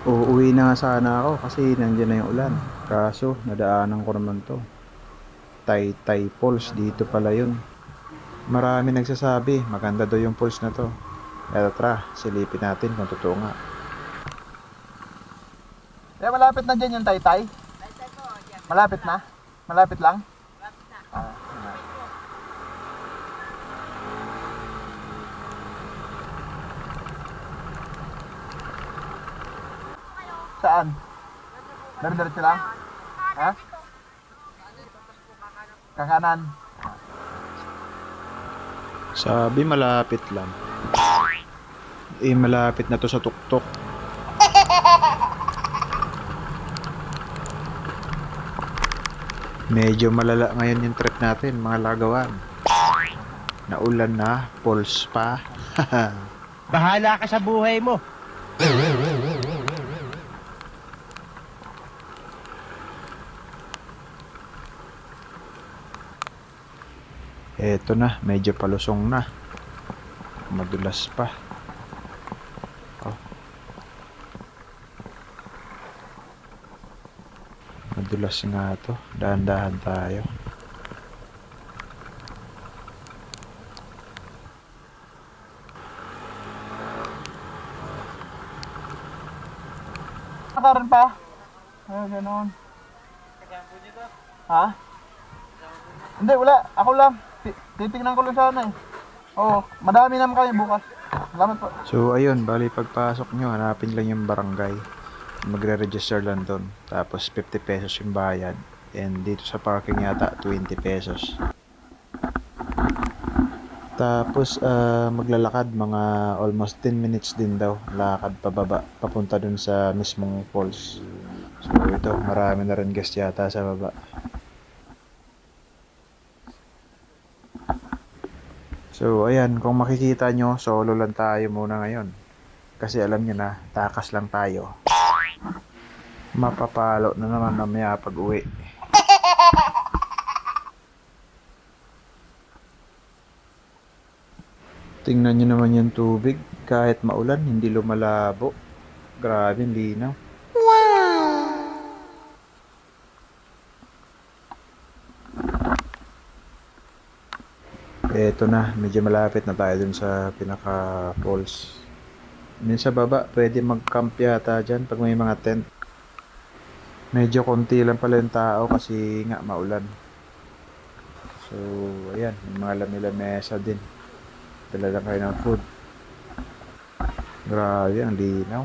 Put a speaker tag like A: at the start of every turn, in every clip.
A: Uuwi na nga sana ako kasi nandiyan na yung ulan. Kaso nadaanan ko naman to. Taytay Falls, dito pala yun. Marami nagsasabi maganda daw yung falls na to. Eto tara, silipin natin kung totoo nga.
B: Eh, malapit na dyan yung Taytay? Malapit na? Malapit lang? Ah, saan? Diretso lang? Ha? Kakanan.
A: Sabi malapit lang. Eh malapit na to sa tuktok. Medyo malala ngayon yung trip natin mga lagawan. Naulan na, falls pa.
C: Bahala ka sa buhay mo.
A: Eto na, medyo palusong na. Madulas pa. Oh. Madulas nga to. Dahan-dahan tayo.
B: Nakaroon pa? Ah, ganoon. Ha? Hindi, wala. Ako lang. Titignan ko lang sana eh. Oo, madami naman kayo bukas. Salamat po.
A: So ayun, bali pagpasok nyo, hanapin lang yung barangay. Magre-register lang doon. Tapos 50 pesos yung bayad. And dito sa parking yata 20 pesos. Tapos maglalakad mga almost 10 minutes din daw. Lakad pababa, papunta dun sa mismong falls. So ito, marami na rin guest yata sa baba. So ayan, kung makikita nyo, solo lang tayo muna ngayon. Kasi alam nyo na, takas lang tayo. Mapapalo na naman mamaya pag uwi. Tingnan nyo naman yung tubig. Kahit maulan, hindi lumalabo. Grabe, ang linaw. Eto na, medyo malapit na tayo dun sa pinaka falls. Dun sa baba, pwede mag-camp yata dyan pag may mga tent. Medyo konti lang pala yung tao kasi nga maulan. So, ayan, may mga lamesa din. Dala lang kayo ng food. Grabe, ang linaw.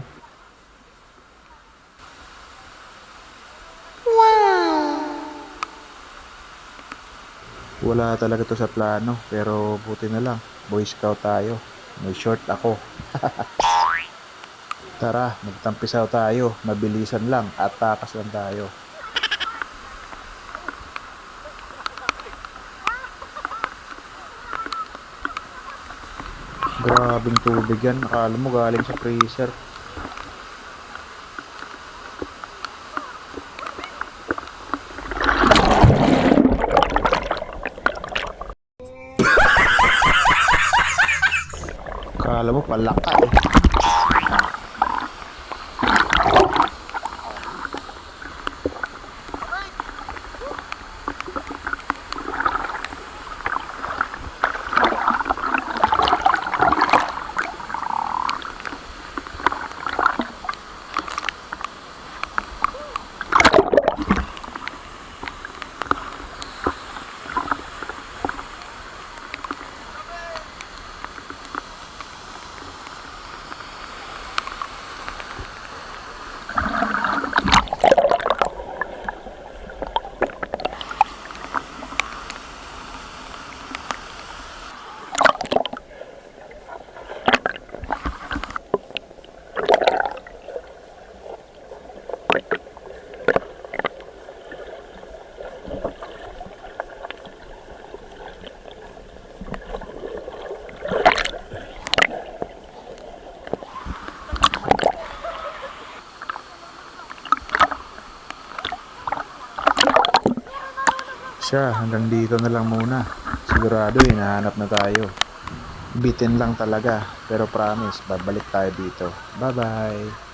A: Wala talaga to sa plano, pero buti na lang. Boy Scout tayo. May short ako. Tara, magtampisaw tayo. Mabilisan lang at takas lang tayo. Grabing tubig yan. Akala mo galing sa freezer. Akala mo palaka eh. Siya, hanggang dito na lang muna. Sigurado hinahanap na tayo. Bitin lang talaga, pero promise, babalik tayo dito. Bye-bye!